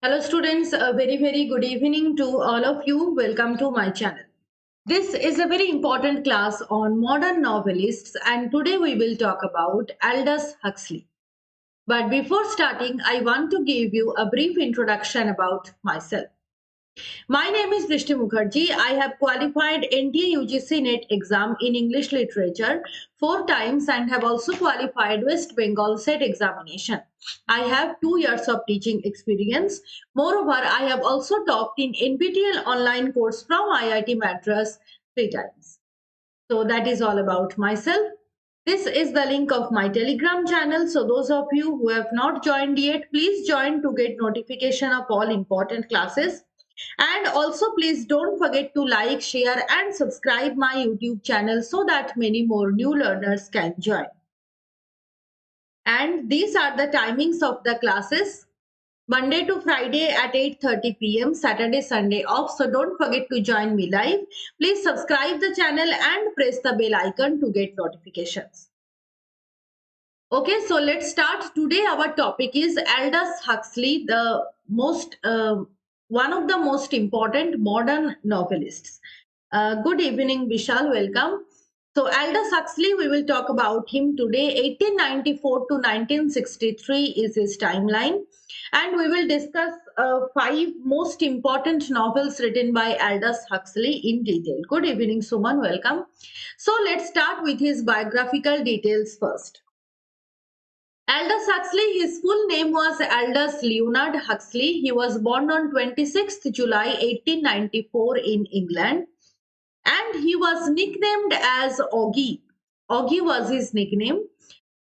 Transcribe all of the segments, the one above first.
Hello students, a very good evening to all of you. Welcome to my channel. This is a very important class on modern novelists and today we will talk about Aldous Huxley. But before starting, I want to give you a brief introduction about myself. My name is Brishti Mukherjee. I have qualified NTA UGC NET exam in English literature 4 times and have also qualified West Bengal SET examination. I have 2 years of teaching experience. Moreover, I have also taught in NPTEL online course from IIT Madras 3 times. So that is all about myself. This is the link of my Telegram channel. So those of you who have not joined yet, please join to get notification of all important classes. And also please don't forget to like, share and subscribe my YouTube channel so that many more new learners can join. And these are the timings of the classes. Monday to Friday at 8:30 p.m. Saturday, Sunday off. So don't forget to join me live. Please subscribe the channel and press the bell icon to get notifications. Okay, so let's start. Today our topic is Aldous Huxley, the one of the most important modern novelists. Good evening, Vishal. Welcome. So Aldous Huxley, we will talk about him today. 1894 to 1963 is his timeline, and we will discuss 5 most important novels written by Aldous Huxley in detail. Good evening, Suman. Welcome. So let's start with his biographical details first. Aldous Huxley, his full name was Aldous Leonard Huxley. He was born on 26th July 1894 in England and he was nicknamed as Augie. Augie was his nickname.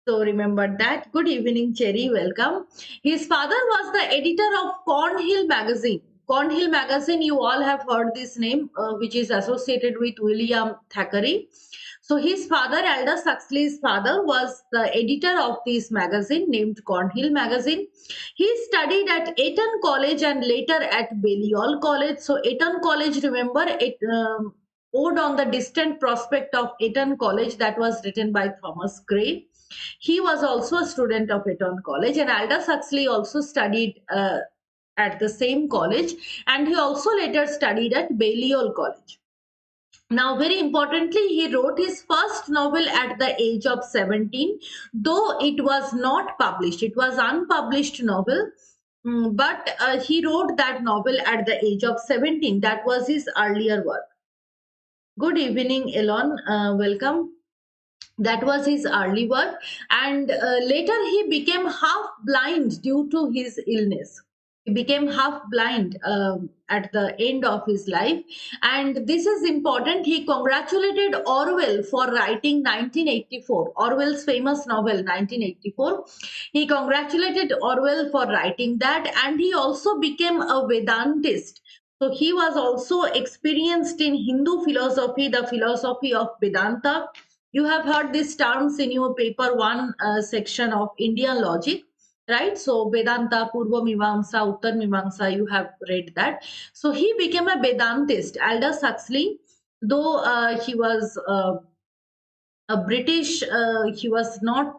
So remember that. Good evening, Cherry. Welcome. His father was the editor of Cornhill magazine. Cornhill magazine, you all have heard this name, which is associated with William Thackeray. So his father, Aldous Huxley's father, was the editor of this magazine named Cornhill magazine. He studied at Eton College and later at Balliol College. So Eton College, remember, it Ode on the Distant Prospect of Eton College, that was written by Thomas Gray. He was also a student of Eton College, and Aldous Huxley also studied at the same college, and he also later studied at Balliol College. Now, very importantly, he wrote his first novel at the age of 17, though it was not published. It was unpublished novel, but he wrote that novel at the age of 17. That was his earlier work. Good evening, Elon. Welcome. That was his early work, and later he became half blind due to his illness. He became half blind at the end of his life, and this is important. He congratulated Orwell for writing 1984, Orwell's famous novel 1984. He congratulated Orwell for writing that, and he also became a Vedantist. So he was also experienced in Hindu philosophy, the philosophy of Vedanta. You have heard these terms in your paper 1 section of Indian logic, right? So Vedanta, Purva Mimamsa, Uttar Mimamsa, you have read that. So he became a Vedantist. Aldous Huxley, though he was a British, he was not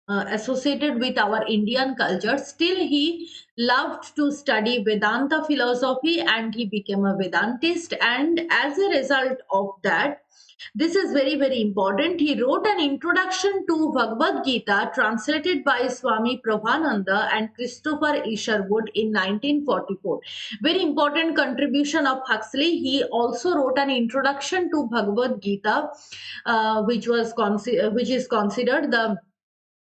associated with our Indian culture, still he loved to study Vedanta philosophy and he became a Vedantist. And as a result of that, this is very important. He wrote an introduction to Bhagavad Gita translated by Swami Prabhananda and Christopher Isherwood in 1944. Very important contribution of Huxley. He also wrote an introduction to Bhagavad Gita, which is considered the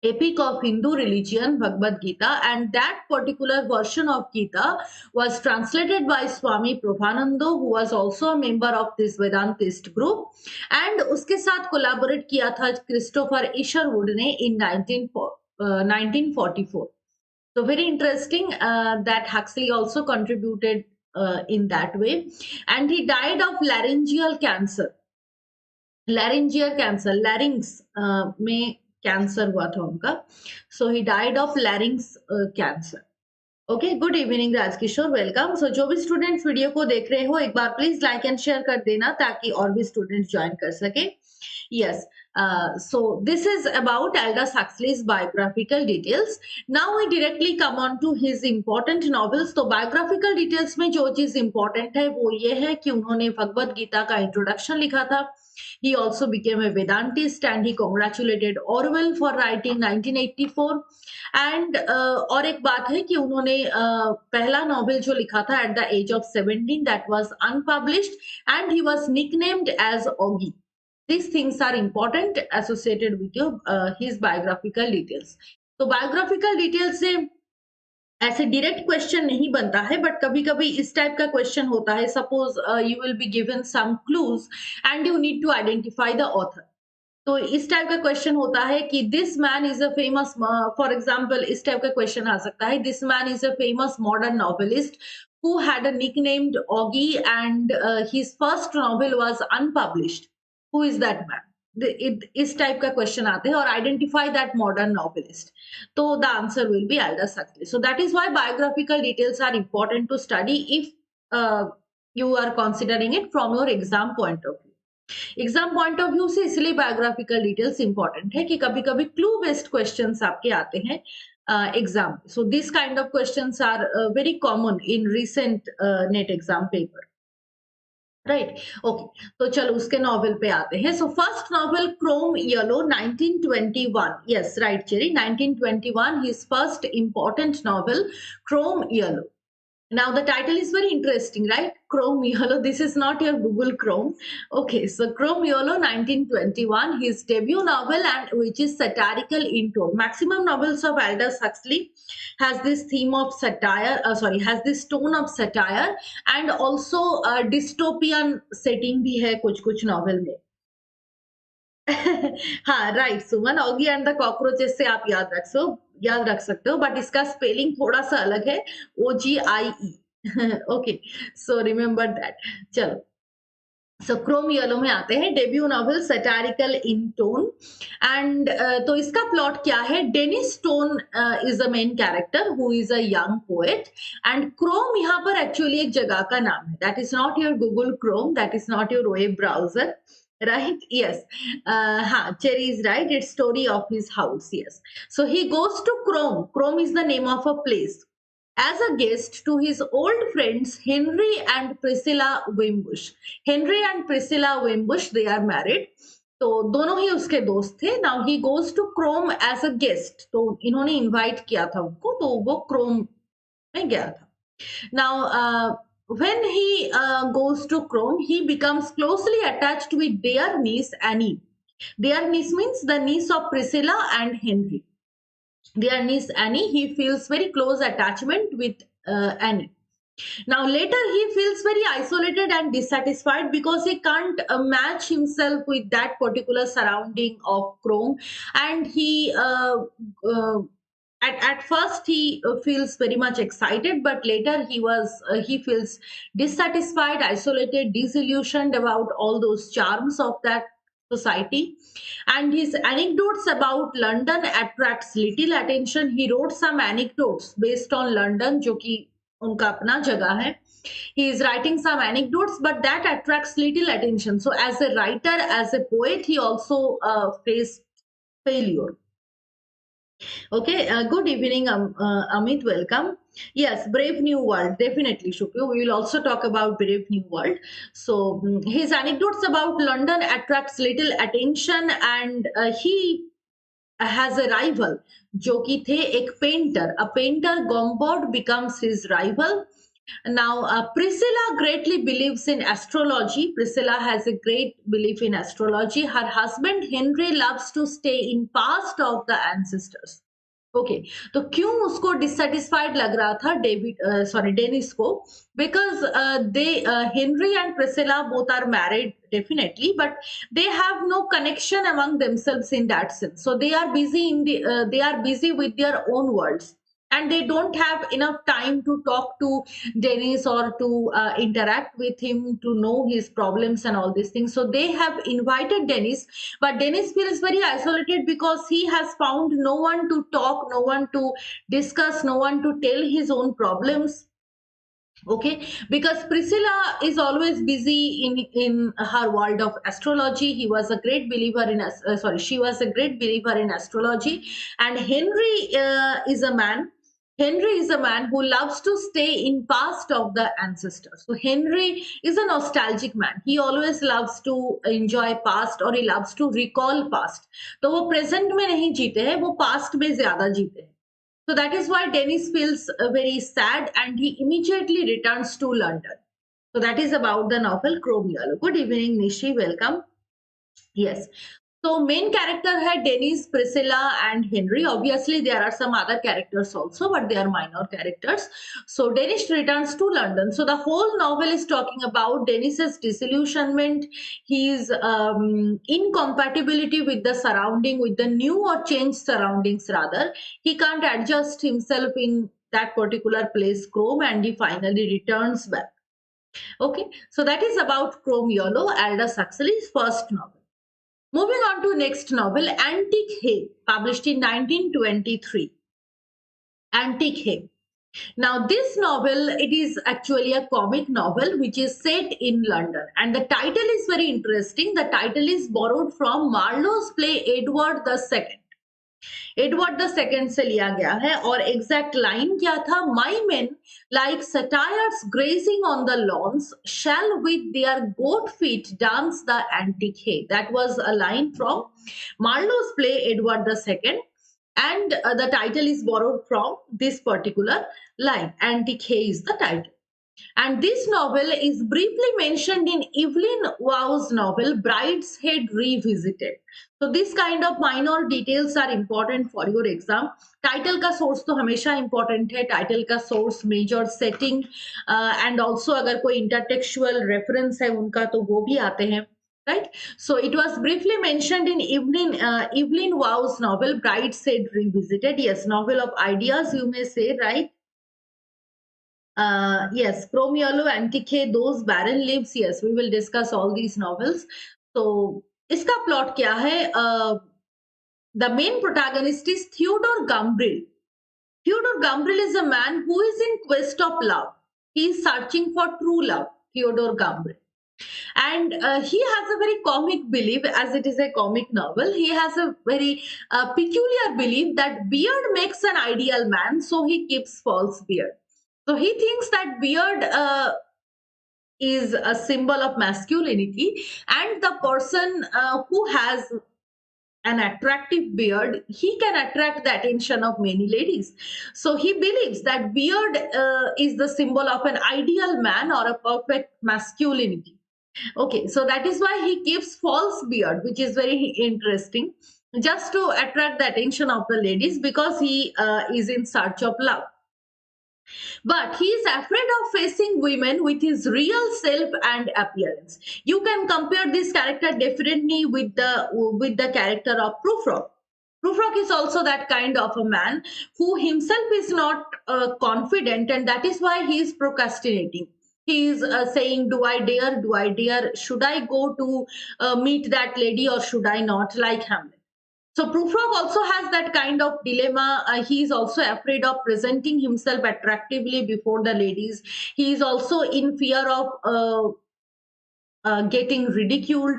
epic of Hindu religion, Bhagavad Gita, and that particular version of Gita was translated by Swami Prabhananda, who was also a member of this Vedantist group, and उसके साथ collaborate किया था Christopher Isherwood ने in 1944. So very interesting that Huxley also contributed in that way, and he died of laryngeal cancer. Larynx में cancer हुआ था उनका. So he died of larynx cancer. Okay, good evening Raj Kishore, welcome. So जो भी students video को देख रहे हो, एक बार प्लीज लाइक एंड शेयर कर देना ताकि और भी स्टूडेंट्स ज्वाइन कर सके। Yes, so this is about Aldous Huxley's biographical details. Now we directly come on to his important novels. तो biographical details में जो चीज important है वो ये है कि उन्होंने भगवत गीता का इंट्रोडक्शन लिखा था। He also became a Vedantist and he congratulated Orwell for writing 1984. And और एक बात है कि उन्होंने पहला नॉवेल जो लिखा था at the age of 17 that was unpublished and he was nicknamed as Ogie. These things are important associated with your his biographical details. तो biographical details से ऐसे डायरेक्ट क्वेश्चन नहीं बनता है, बट कभी कभी इस टाइप का क्वेश्चन होता है। Suppose you will be given some clues and you need to identify the author. तो इस टाइप का क्वेश्चन होता है कि this man is a famous, for example इस टाइप का क्वेश्चन आ सकता है, this man is a famous modern novelist who had a nicknamed Ogie and his first novel was unpublished, who is that man. इस type का question आते हैं, और आइडेंटिफाई दैट मॉडर्न नॉवेलिस्ट, तो the answer will be Aldous Huxley. So that is why biographical details are important to study if you are considering it from your exam point of view. Exam point of view से इसलिए biographical details important है कि कभी कभी clue based questions आपके आते हैं exam. So this kind of questions are very common in recent NET exam paper, right. Okay, तो चलो उसके नॉवेल पे आते हैं। So first novel Crome Yellow 1921, yes right cherry, 1921 his first important novel Crome Yellow. Now the title is very interesting, right? Chrome Yellow. This is not your Google Chrome. Okay, so Chrome Yellow 1921, his debut novel, and which is satirical in tone. Maximum novels of Aldous Huxley has this theme of satire, has this tone of satire, and also dystopian setting भी है कुछ novel में। हाँ right Suman, Oggy and the cockroaches से आप याद रख सकते हो, बट इसका स्पेलिंग थोड़ा सा अलग है, OGIE। Okay, so remember that. चलो, सो क्रोम येलो में आते हैं। Debut novel satirical in tone, and तो इसका प्लॉट क्या है? Denis Stone is a main character who is a young poet, and Crome यहाँ पर एक्चुअली एक जगह का नाम है। That is not your Google Chrome, that is not your web browser, right? Yes. Cherry is right, it's story of his house. Yes, so he goes to Chrome is the name of a place, as a guest to his old friends Henry and Priscilla Wimbush. Henry and Priscilla Wimbush, they are married, तो दोनों ही उसके दोस्त थे। Now he goes to Crome as a guest, तो इन्होंने invite किया था उनको, तो वो क्रोम में गया था। Now, when he goes to Chrome, he becomes closely attached with their niece Annie. Their niece means the niece of Priscilla and Henry. Their niece Annie, he feels very close attachment with Annie. Now later he feels very isolated and dissatisfied because he can't match himself with that particular surrounding of Chrome, and he at first he feels very much excited, but later he feels dissatisfied, isolated, disillusioned about all those charms of that society. And his anecdotes about London attracts little attention. He wrote some anecdotes based on London, जो कि उनका अपना जगह है। He is writing some anecdotes, but that attracts little attention. So as a writer, as a poet, he also faced failure. Okay, good evening, Amit, welcome. Yes, Brave New World, definitely, Shukyu. We will also talk about Brave New World. So his anecdotes about London attracts little attention, and he has a rival, जो कि थे एक painter. A painter, Gombord, becomes his rival. Now, Priscilla greatly believes in astrology. Priscilla has a great belief in astrology. Her husband Henry loves to stay in past of the ancestors. Okay, तो क्यों उसको dissatisfied लग रहा था Denis को? Because they Henry and Priscilla both are married definitely, but they have no connection among themselves in that sense, so they are busy with their own worlds. and they don't have enough time to talk to Dennis or to interact with him to know his problems and all these things. So they have invited Dennis, but Dennis feels very isolated because he has found no one to talk, no one to discuss, no one to tell his own problems. Okay, because Priscilla is always busy in her world of astrology. He was a great believer in sorry, she was a great believer in astrology. And Henry is a man who loves to stay in past of the ancestors. So Henry is a nostalgic man. He always loves to enjoy past, or he loves to recall past. तो वो present में नहीं जीते हैं, वो past में ज्यादा जीते हैं. So that is why Dennis feels very sad, and he immediately returns to London. So that is about the novel Chrome Yellow. Good evening, Nishi. Welcome. Yes. So main character है Dennis, Priscilla and Henry. Obviously there are some other characters also, but they are minor characters. So Dennis returns to London. So the whole novel is talking about Dennis's disillusionment, his incompatibility with the surrounding, with the new or changed surroundings rather. He can't adjust himself in that particular place, Chrome, and he finally returns back. Okay, so that is about Chrome Yellow, Aldous Huxley's first novel. Moving on to next novel, Antique Hay, published in 1923. Antique Hay. Now this novel, it is actually a comic novel which is set in London, and the title is very interesting. The title is borrowed from Marlowe's play Edward II. Edward the second से लिया गया है, और exact line क्या था? My men like satyrs grazing on the lawns shall with their goat feet dance the antic hay. That was a line from Marlowe's play Edward II, and the title is borrowed from this particular line. Antique Hay is the title. And this novel is briefly mentioned in Evelyn Waugh's novel Brideshead Revisited. So this kind of minor details are important for your exam. Title का source तो हमेशा important है. Title का source, major setting, and also अगर कोई intertextual reference है उनका तो वो भी आते हैं. Right? So it was briefly mentioned in Evelyn Waugh's novel Brideshead Revisited. Yes, novel of ideas, you may say, right? Yes, Chrome Yellow, Antique, those barren leaves. Yes, we will discuss all these novels. So, इसका plot क्या है? The main protagonist is Theodore Gumbrill. Theodore Gumbrill is a man who is in quest of love. He is searching for true love, Theodore Gumbrill. And he has a very comic belief, as it is a comic novel. He has a very peculiar belief that beard makes an ideal man, so he keeps false beard. So he thinks that beard is a symbol of masculinity, and the person who has an attractive beard, he can attract the attention of many ladies. So he believes that beard is the symbol of an ideal man or a perfect masculinity. Okay, so that is why he keeps false beard, which is very interesting, just to attract the attention of the ladies, because he is in search of love. But he is afraid of facing women with his real self and appearance. You can compare this character definitely with the character of Prufrock. Prufrock is also that kind of a man who himself is not confident, and that is why he is procrastinating. He is saying, do I dare? Do I dare? Should I go to meet that lady, or should I not? Like Hamlet. So Prufrock also has that kind of dilemma. He is also afraid of presenting himself attractively before the ladies. He is also in fear of getting ridiculed.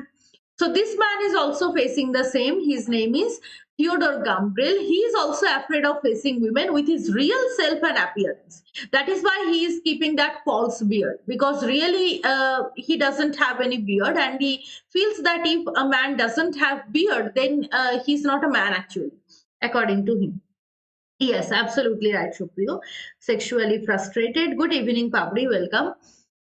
So this man is also facing the same. His name is Theodore Gumbrill. He is also afraid of facing women with his real self and appearance. That is why he is keeping that false beard, because really he doesn't have any beard, and he feels that if a man doesn't have beard, then he's not a man actually, according to him. Yes, absolutely right, Shupriyo. Sexually frustrated. Good evening, Pabri. Welcome.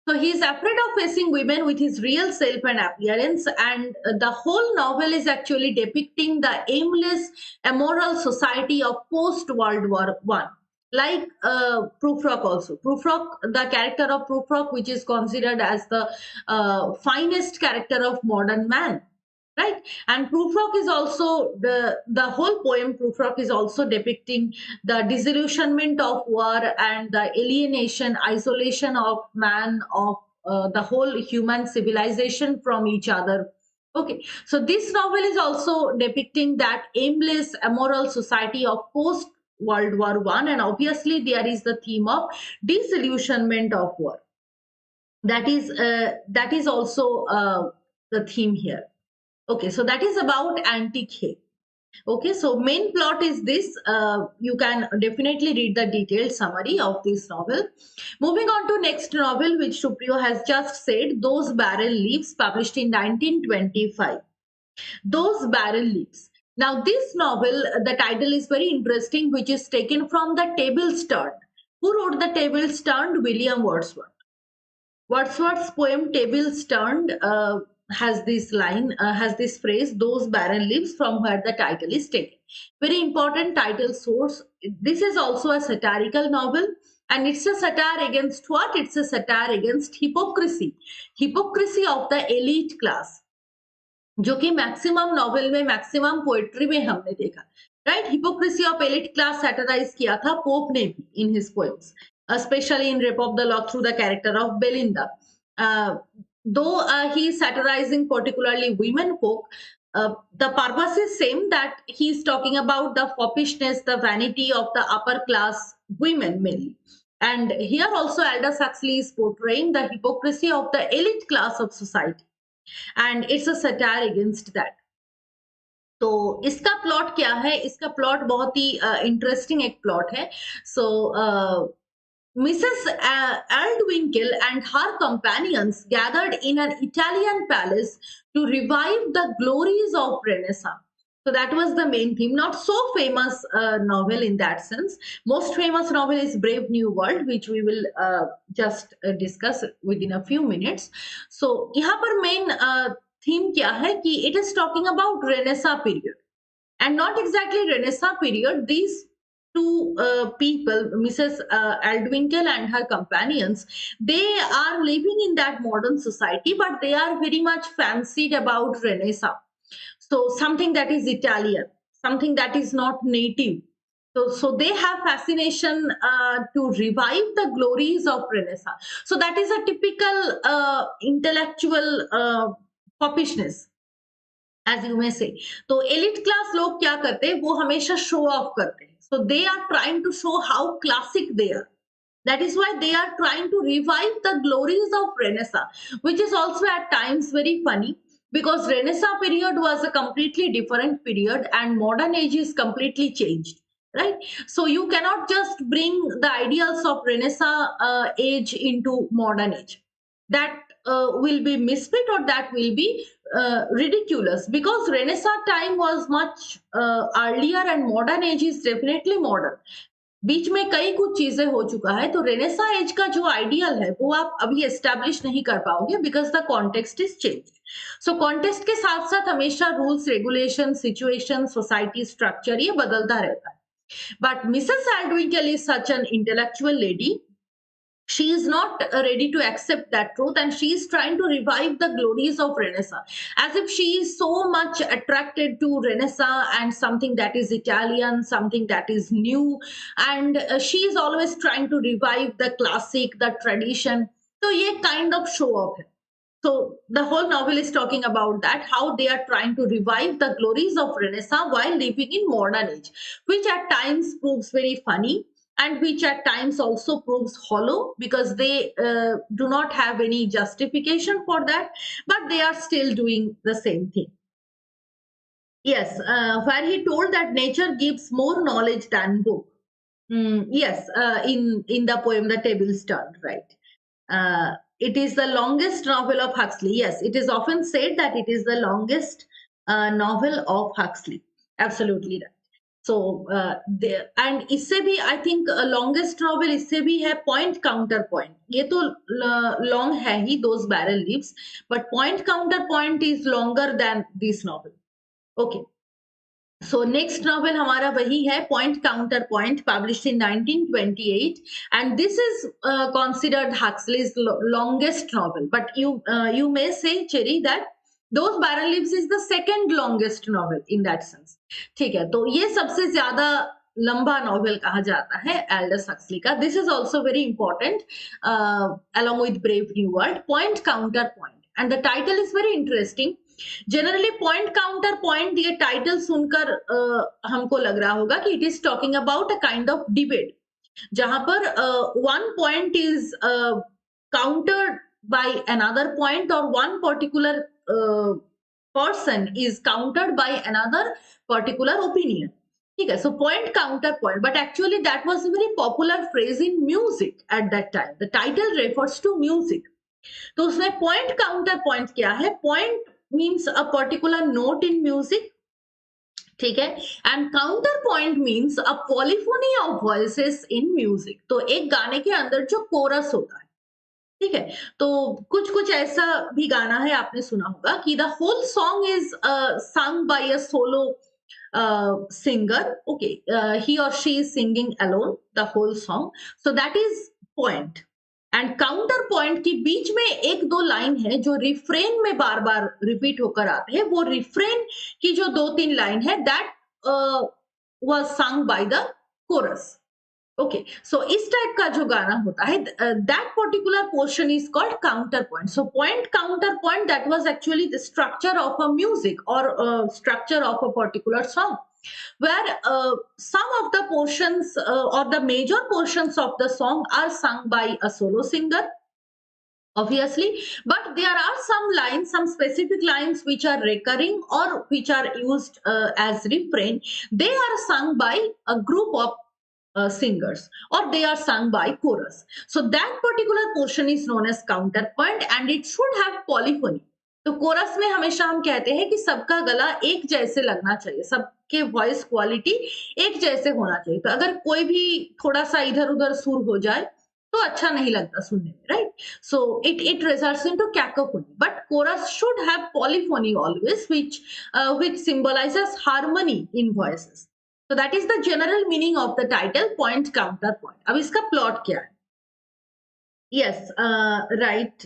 So he is afraid of facing women with his real self and appearance, and the whole novel is actually depicting the aimless, immoral society of post-World War I. Like Prufrock also. Prufrock, the character of Prufrock, which is considered as the finest character of modern man. right? And Prufrock is also the whole poem. Prufrock is also depicting the disillusionment of war and the alienation, isolation of man, of the whole human civilization from each other. Okay, so this novel is also depicting that aimless, immoral society of post World War One, and obviously there is the theme of disillusionment of war. That is also the theme here. Okay, so that is about ANTIC. Okay, so main plot is this. You can definitely read the detailed summary of this novel. Moving on to next novel, which Supriyo has just said, Those Barrel Leaves, published in 1925. Those Barrel Leaves. Now, this novel, the title is very interesting, which is taken from the Tables Turned. Who wrote the Tables Turned? William Wordsworth. Wordsworth's poem Tables Turned has this line, has this phrase, those barren leaves, from where the title is taken. Very important title source. This is also a satirical novel, and it's a satire against what? It's a satire against hypocrisy. Hypocrisy of the elite class. जो कि maximum novel में, maximum poetry में हमने देखा, right? Hypocrisy of elite class satirise किया था pope ने भी in his poems, especially in Rape of the Lock through the character of Belinda. Though he is satirizing particularly women folk, the purpose is same, that he is talking about the foppishness, the vanity of the upper class women mainly. And here also Aldous Huxley is portraying the hypocrisy of the elite class of society. And it's a satire against that. तो इसका plot क्या है? इसका plot बहुत ही interesting एक plot है. सो Mrs. Aldwinkle and her companions gathered in an Italian palace to revive the glories of Renaissance. So that was the main theme. Not so famous novel in that sense. Most famous novel is Brave New World, which we will just discuss within a few minutes. So यहाँ पर main theme क्या है कि it is talking about Renaissance period, and not exactly Renaissance period. These two people, Mrs. Aldwinkle and her companions, they are living in that modern society, but they are very much fancied about Renaissance. So something that is Italian, something that is not native. So they have fascination to revive the glories of Renaissance. So that is a typical intellectual foppishness, as you may say. तो elite class लोग क्या करते हैं? वो हमेशा show off करते हैं. So they are trying to show how classic they are. That is why they are trying to revive the glories of Renaissance, which is also at times very funny, because Renaissance period was a completely different period and modern age is completely changed, right? So you cannot just bring the ideals of Renaissance age into modern age. That will be misfit, or that will be ridiculous, because Renaissance time was much earlier and modern age is definitely modern. बीच में कई कुछ चीजें हो चुका है, तो Renaissance as का जो आइडियल है वो आप अभी एस्टैब्लिश नहीं कर पाओगे, because the context is change. So context के साथ साथ हमेशा rules, regulation, situation, society structure ये बदलता रहता है. But Mrs Aldwinkle is such an intellectual lady. She is not ready to accept that truth, and she is trying to revive the glories of Renaissance, as if she is so much attracted to Renaissance and something that is Italian, something that is new, and she is always trying to revive the classic, the tradition. So ye kind of show off hai. So the whole novel is talking about that, how they are trying to revive the glories of Renaissance while living in modern age, which at times proves very funny, and which at times also proves hollow, because they do not have any justification for that, but they are still doing the same thing. Yes, where he told that nature gives more knowledge than book. Yes, in the poem The Tables Turned, right? It is the longest novel of Huxley. Yes, it is often said that it is the longest novel of Huxley. Absolutely right. So and इससे भी I think longest novel इससे भी है point counter point. ये तो long है ही, those barren leaves, but point counter point is longer than this novel. Okay, so next novel हमारा वही है, point counter point, published in 1928, and this is considered Huxley's longest novel. But you may say, Cherry, that Those Barren Leaves is the second longest novel in that sense. ठीक है, तो ये सबसे ज्यादा लंबा नॉवेल कहा जाता है एल्डस हक्सली का. This is also very important along with Brave New World. Point counter point, and the title is very interesting. Generally point counter point ये टाइटल सुनकर हमको लग रहा होगा कि it is talking about a kind of debate, जहां पर one point is countered by another point, or one particular person is countered by another particular opinion. ठीक है, so point counter point, but actually that was a very popular phrase in music at that time. The title refers to music. तो उसमें point counter point क्या है? Point means a particular note in music, ठीक है, and counter point means a polyphony of voices in music. तो एक गाने के अंदर जो कोरस होता है, ठीक है, तो कुछ कुछ ऐसा भी गाना है, आपने सुना होगा कि the whole song is sung by a solo singer. Okay, he or she is singing alone the whole song, so that is point. And counter point के बीच में एक दो लाइन है जो रिफ्रेन में बार बार रिपीट होकर आते हैं. वो रिफ्रेन की जो दो तीन लाइन है, that was sung by the chorus. Okay, so इस टाइप का जो गाना होता है, that particular portion is called counter point. So point counter point, that was actually the structure of a music और structure of a particular song, where some of the portions or the major portions of the song are sung by a solo singer, obviously, but there are some lines, some specific lines which are recurring or which are used as refrain. They are sung by a group of singers, or they are sung by chorus. So that particular portion is known as counterpoint, and it should have polyphony. तो coarse में हमेशा हम कहते हैं कि सबका गला एक जैसे लगना चाहिए, सबके वॉइस क्वालिटी एक जैसे होना चाहिए. तो अगर कोई भी थोड़ा सा इधर उधर सुर हो जाए तो अच्छा नहीं लगता सुनने में, right? So it results into cacophony. But chorus should have polyphony always, which symbolizes harmony in voices. So that is the general meaning of the title, point counterpoint. अब इसका प्लॉट क्या है? यस, राइट,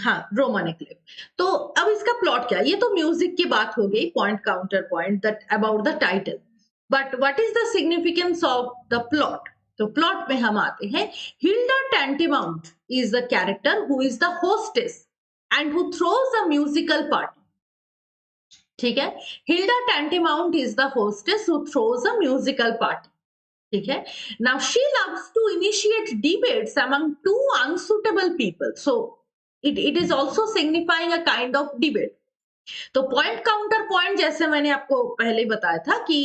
हाँ, रोमानिक lip. तो अब इसका plot क्या है? ये तो म्यूजिक की बात हो गई, point counter point, that about the title. But what is the significance of the plot? तो प्लॉट में हम आते हैं. Hilda Tantamount is the character who is the hostess and who throws a musical party. ठीक है, Hilda Tantamount is the hostess who throws a musical party. ठीक है, now she loves to initiate debates among two unsuitable people, so it is also signifying a kind of debate. तो point counter point, जैसे मैंने आपको पहले बताया था कि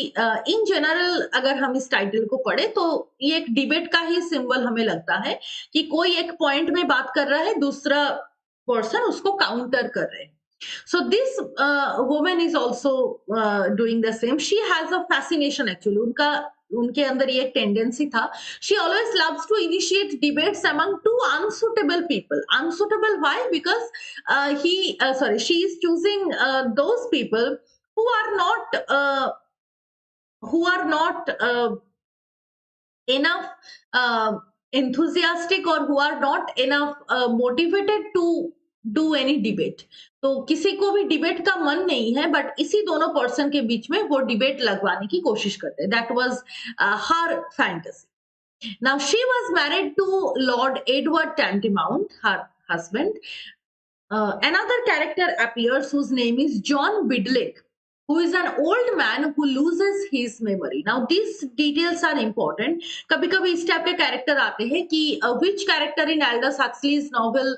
इन जनरल अगर हम इस टाइटल को पढ़े तो ये एक डिबेट का ही सिंबल हमें लगता है कि कोई एक पॉइंट में बात कर रहा है, दूसरा पर्सन उसको काउंटर कर रहे हैं. So this woman is also doing the same. She has a fascination actually. उनके अंदर ये एक टेंडेंसी था. She always loves to initiate debates among two unsuitable people. Unsuitable why? Because she is choosing those people who are not enough enthusiastic, or who are not enough motivated to do any debate. तो किसी को भी debate का मन नहीं है, but इसी दोनों पर्सन के बीच में वो डिबेट लगवाने की कोशिश करते हैं. That was her fantasy. Now she was married to Lord Edward Tantamount, her husband. Another character appears whose name is John Bidlake, who is an old man who loses his memory. Now these details are important. कभी कभी इस type के character आते हैं कि which character in Aldous Huxley's novel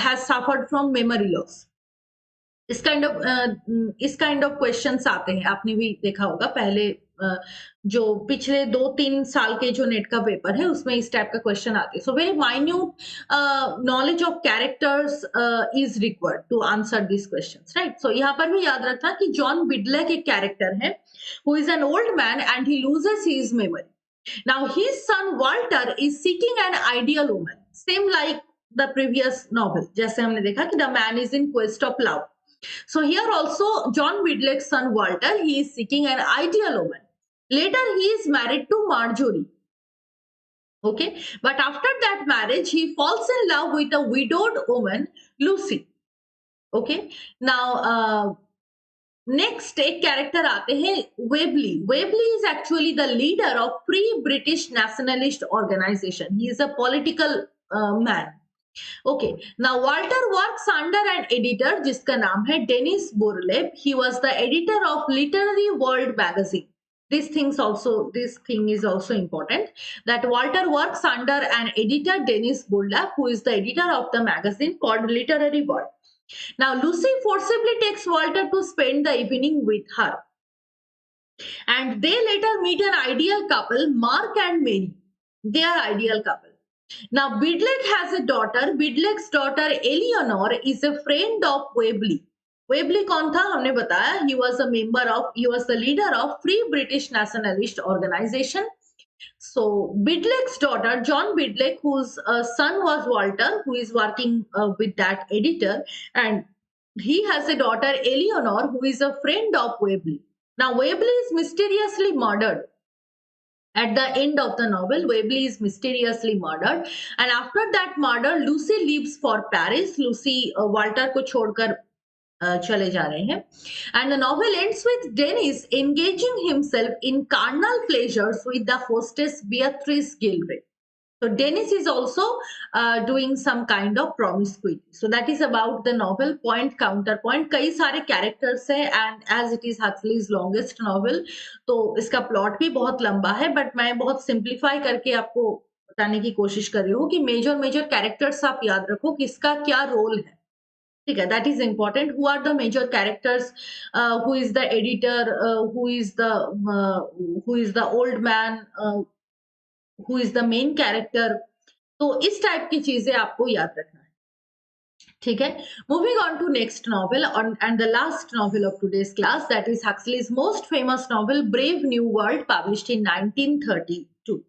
has suffered from memory loss. इस kind of questions आते हैं. आपने भी देखा होगा पहले जो पिछले 2-3 साल के जो नेट का पेपर है उसमें इस टाइप का क्वेश्चन आते हैं. So very minute knowledge of characters is required to answer this questions, right? सो यहाँ पर भी याद रखना कि जॉन बिडलेक एक कैरेक्टर है who is an old man and he loses his memory. Now his son Walter is seeking an ideal woman, same like the previous novel. जैसे हमने देखा कि the man is in quest of love. So here also John Bidlake's son Walter, he is seeking an ideal woman. Later he is married to Marjorie. Okay, but after that marriage he falls in love with a widowed woman, Lucy. Okay now next एक character आते हैं Webley. Webley is actually the leader of free British nationalist organization. He is a political man. Okay now Walter works under an editor जिसका नाम है Denis Burlap. He was the editor of literary world magazine. This thing is also important that Walter works under an editor Dennis Burlap, who is the editor of the magazine called Literary World. Now Lucy forcibly takes Walter to spend the evening with her, and they later meet an ideal couple, Mark and Mary. They are ideal couple. Now Bidlake has a daughter. Bidlake's daughter Eleanor is a friend of Webley. Webley कौन था हमने बताया. He was the leader of Free British Nationalist Organization. So Bidlake's daughter John Bidlake, whose son was Walter, who is working with that editor, and he has a daughter Eleanor, who is a friend of Webley. Now Webley is mysteriously murdered. At the end of the novel, Webley is mysteriously murdered, and after that murder, Lucy leaves for Paris. Lucy Walter को छोड़कर चले जा रहे हैं. And the novel ends with Dennis engaging himself in carnal pleasures with the hostess Beatrice Gilray. So Dennis is also doing some kind of promiscuity. So that is about the novel. Point counterpoint. कई सारे characters हैं, and as it is Huxley's longest novel, तो इसका plot भी बहुत लंबा है, but मैं बहुत simplify करके आपको बताने की कोशिश कर रही हूँ कि major characters आप याद रखो कि इसका क्या role है. ठीक है, that is important. Who are the major characters? Who is the editor? Who is the old man? Who is the main character? तो इस टाइप की चीजें आपको याद रखना है. ठीक है, moving on to next novel and the last novel of today's class, that is Huxley's most famous novel Brave New World, published in 1932.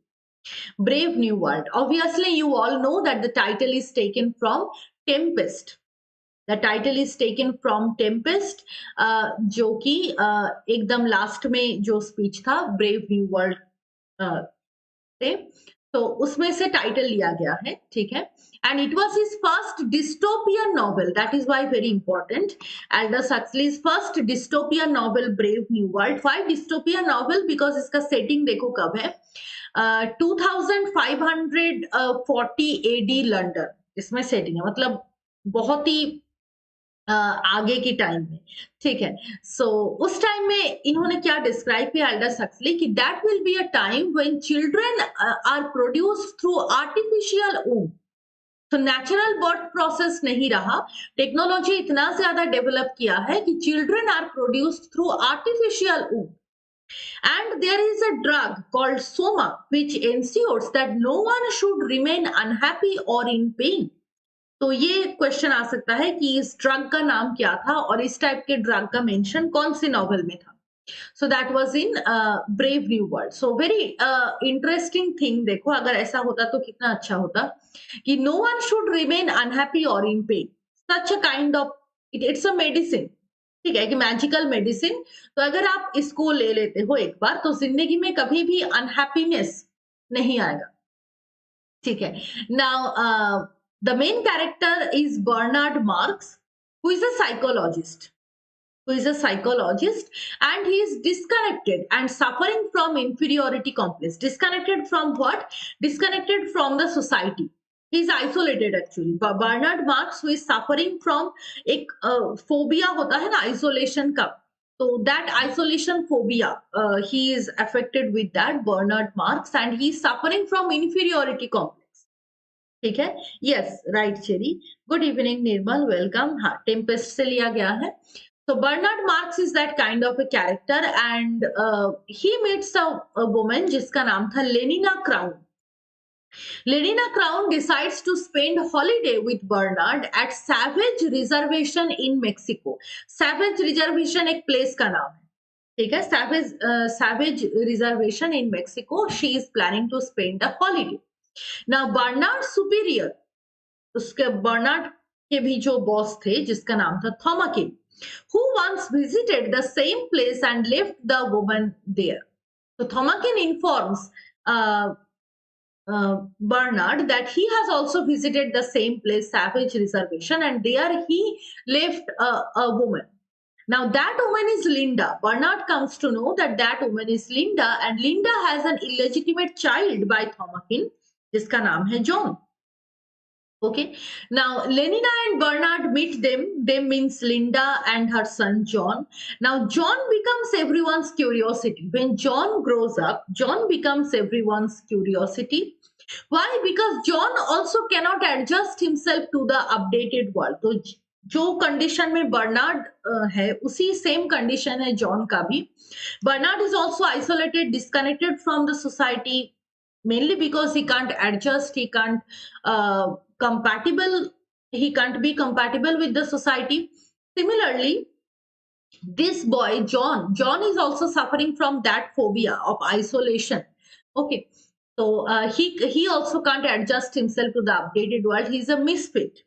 Brave New World. Obviously, you all know that the title is taken from Tempest. The title is taken from Tempest, जो कि एकदम last में जो speech था brave New world से, तो उसमें से टाइटल लिया गया है. ठीक है, and it was his first dystopian novel. That is why very important. Aldous Huxley's first dystopian novel, Brave New World. Why dystopian novel? Because इसका setting देखो कब है, 2540 AD लंदन इसमें सेटिंग है, मतलब बहुत ही आगे की टाइम में. ठीक है, सो उस टाइम में इन्होंने क्या डिस्क्राइब किया एल्डस हक्सली कि that will be a time when children are produced through artificial womb. तो नेचुरल बर्थ प्रोसेस नहीं रहा, टेक्नोलॉजी इतना ज्यादा डेवलप किया है कि children are produced through artificial womb. And there is a drug called soma which ensures that no one should remain unhappy or in pain. तो ये क्वेश्चन आ सकता है कि इस ड्रग का नाम क्या था और इस टाइप के ड्रग का मेंशन कौन सी नॉवेल में था. So that was in Brave New World. So very interesting thing. देखो अगर ऐसा होता तो कितना अच्छा होता कि no one should remain unhappy और in pain. Such a kind of it's a medicine. ठीक है, कि मैजिकल मेडिसिन. तो अगर आप इसको ले लेते हो एक बार तो जिंदगी में कभी भी अनहैप्पीनेस नहीं आएगा. ठीक है, now the main character is Bernard Marx, who is a psychologist. And he is disconnected and suffering from inferiority complex. Disconnected from what? Disconnected from the society. He is isolated actually. Bernard Marx, who is suffering from एक phobia होता है ना isolation का. So that isolation phobia, he is affected with that, Bernard Marx, and he is suffering from inferiority complex. ठीक है, yes right Cherry. Good evening Nirmal, welcome. हाँ, Tempest से लिया गया है. So Bernard Marx is that kind of a character, and he meets a woman जिसका नाम था Lenina Crown. Lenina Crown decides to spend holiday with Bernard at Savage Reservation in Mexico. Savage Reservation एक place का नाम है. ठीक है, Savage Reservation in Mexico. She is planning to spend a holiday. Now Bernard superior, उसके Bernard के भी जो बॉस थे जिसका नाम था थॉमाकिन, who once visited the same place and left the woman there. So Thomakin informs Bernard that he has also visited the same place, Savage Reservation, and there he left a woman. Now that woman is Linda. Bernard comes to know that that woman is Linda, and Linda has an illegitimate child by Thomakin, जिसका नाम है John. Okay. Now Lenina and Bernard meet them. They means Linda and her son John. Now John becomes everyone's curiosity. When John grows up, John becomes everyone's curiosity. Why? Because John also cannot adjust himself to the updated world. तो जो condition में Bernard है उसी same condition है John का भी. Bernard is also isolated, disconnected from the society, mainly because he can't adjust, he can't he can't be compatible with the society. Similarly, this boy John is also suffering from that phobia of isolation. Okay, so he also can't adjust himself to the updated world. He's a misfit.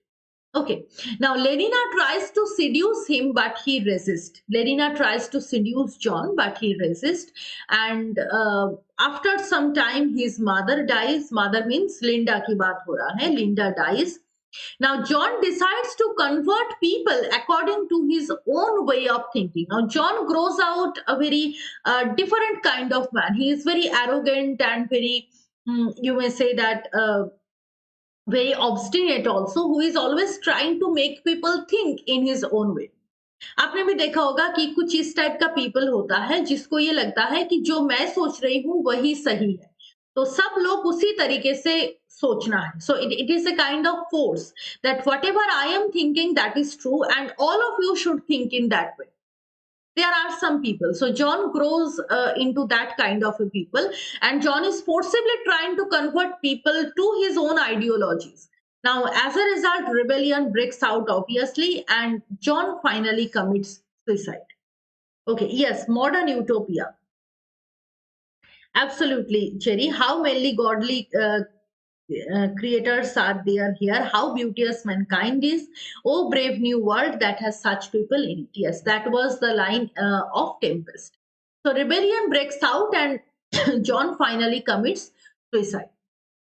Okay, now Lenina tries to seduce him, but he resists. Lenina tries to seduce John, but he resists. And after some time, his mother dies. Mother means Linda ki baat ho raha hai. Linda dies. Now John decides to convert people according to his own way of thinking. Now John grows out a very different kind of man. He is very arrogant and very, you may say that, very obstinate also, who is always trying to make people think in his own way. आपने भी देखा होगा कि कुछ इस type का people होता है जिसको ये लगता है कि जो मैं सोच रही हूँ वही सही है, तो सब लोग उसी तरीके से सोचना है. So it is a kind of force that whatever I am thinking, that is true, and all of you should think in that way. There are some people. So John grows into that kind of a people, and John is forcibly trying to convert people to his own ideologies. Now, as a result, rebellion breaks out, obviously, and John finally commits suicide. Okay, yes, modern utopia. Absolutely, Cherry. How many godly creators are there here? How beauteous mankind is. Oh, brave new world that has such people in it. Yes, that was the line of Tempest. So rebellion breaks out and John finally commits suicide.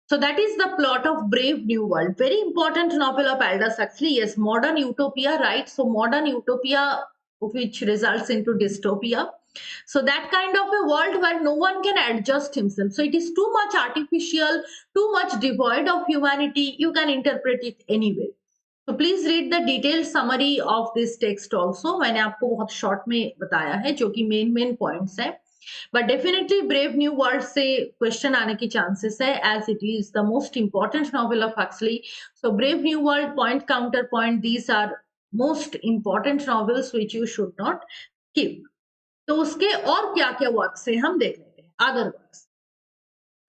So that is the plot of Brave New World. Very important novel of Aldous Huxley. Yes, modern utopia, right? So modern utopia, which results into dystopia. So that kind of a world where no one can adjust himself. So it is too much artificial, too much devoid of humanity. You can interpret it anyway. So please read the detailed summary of this text also. मैंने आपको बहुत short में बताया है जो कि main points है. But definitely Brave New World से question आने की chances है, as it is the most important novel of Huxley. So Brave New World, Point Counterpoint, these are most important novels which you should not skip. तो उसके और क्या क्या works है हम देख लेते हैं.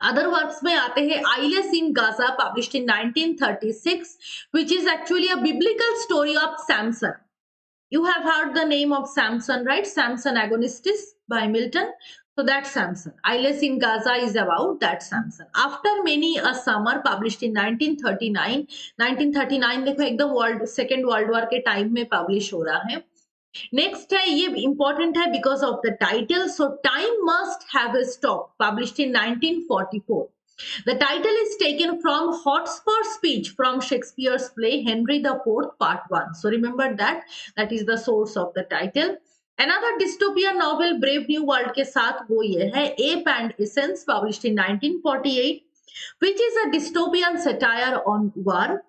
अदर वर्क्स में आते हैं eyelash in Gaza, published in 1936, which is actually a biblical story of Samson. You have heard the name of Samson, right? Samson Agonistis by Milton. So that's Samson. Ailes in Gaza is about that Samson. After many a summer, published in 1939. 1939 देखो एकदम Second World War के time में publish हो रहा है. Next है, ये important है because of the title. So time must have a stop, published in 1944. The title is taken from Hotspur speech from Shakespeare's play Henry IV Part 1. So remember that is the source of the title. Another dystopian novel Brave New World के साथ वो ये है Ape and Essence, published in 1948, which is a dystopian satire on war.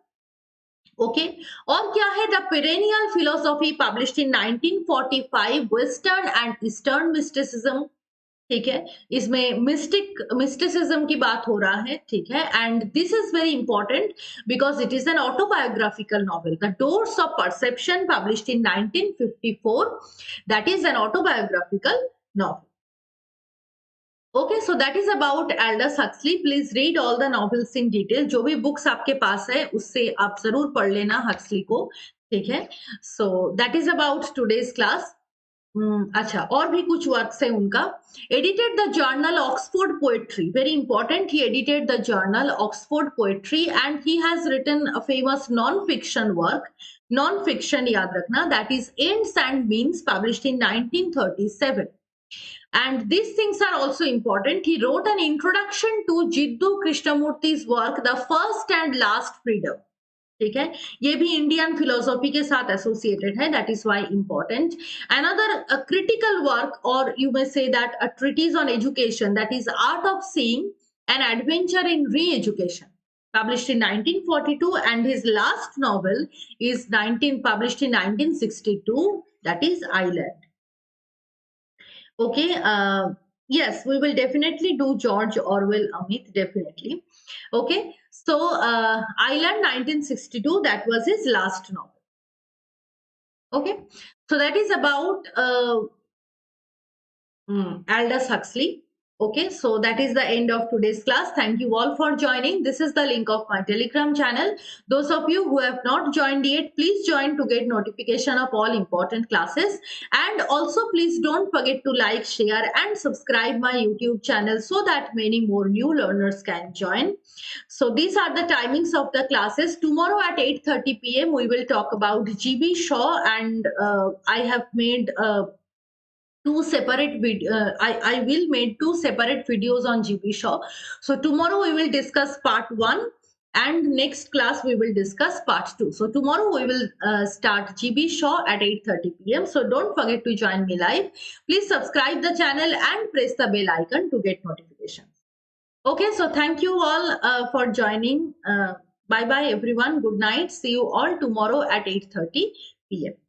Okay, और क्या है the perennial philosophy, published in 1945, western and eastern mysticism. ठीक है, इसमें मिस्टिसिज्म की बात हो रहा है. ठीक है, and this is very important because it is an autobiographical novel. The doors of perception, published in 1954, that is an autobiographical novel. Okay, so that is about Aldous Huxley. Please read all the novels in detail. जो भी books आपके पास है उससे आप जरूर पढ़ लेना Huxley को. ठीक है, so that is about today's class. अच्छा, और भी कुछ works है उनका. Edited the journal Oxford Poetry. Very important. He edited the journal Oxford Poetry and he has written a famous non-fiction work. Non-fiction याद रखना, that is Ends and Means, published in 1937. And these things are also important. He wrote an introduction to Jiddu Krishnamurti's work, The First and Last Freedom. ठीक है, ये भी Indian philosophy के साथ associated है, that is why important. Another critical work, और you may say that a treatise on education, that is art of seeing an adventure in re-education, published in 1942, and his last novel is published in 1962, that is Island. Okay, yes, we will definitely do George Orwell, Amit, definitely. Okay, so Island 1962, that was his last novel. Okay, so that is about Aldous Huxley. Okay, so that is the end of today's class. Thank you all for joining. This is the link of my Telegram channel. Those of you who have not joined yet, please join to get notification of all important classes. And also please don't forget to like, share and subscribe my YouTube channel so that many more new learners can join. So these are the timings of the classes. Tomorrow at 8:30 p.m. we will talk about GB Shaw, and I have made two separate I will make two separate videos on GB Shaw. So tomorrow we will discuss part 1, and next class we will discuss part 2. So tomorrow we will start GB Shaw at 8:30 p.m. So don't forget to join me live. Please subscribe the channel and press the bell icon to get notifications. Okay, so thank you all for joining. Bye bye everyone. Good night. See you all tomorrow at 8:30 p.m.